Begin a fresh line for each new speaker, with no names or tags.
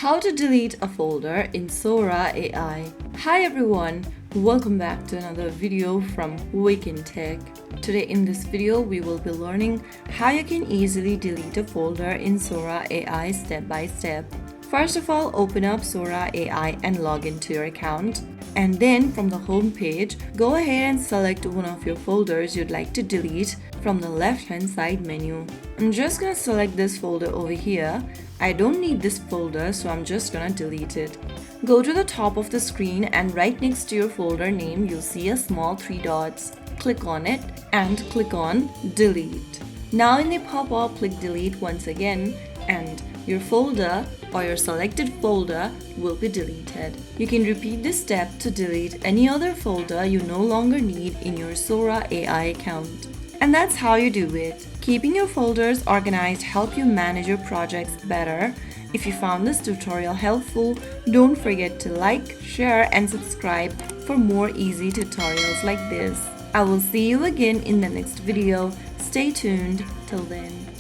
How to delete a folder in Sora AI. Hi everyone, welcome back to another video from Wake&Tech. Today in this video we will be learning how you can easily delete a folder in Sora AI step by step. First of all, open up Sora AI and log into your account. And then from the home page, go ahead and select one of your folders you'd like to delete from the left hand side menu. I'm just gonna select this folder over here. I don't need this folder, so I'm just gonna delete it. Go to the top of the screen and right next to your folder name, you'll see a small 3 dots. Click on it and click on delete. Now in the pop-up, click delete once again and your folder or your selected folder will be deleted. You can repeat this step to delete any other folder you no longer need in your Sora AI account. And that's how you do it. Keeping your folders organized helps you manage your projects better. If you found this tutorial helpful, don't forget to like, share, and subscribe for more easy tutorials like this. I will see you again in the next video. Stay tuned till then.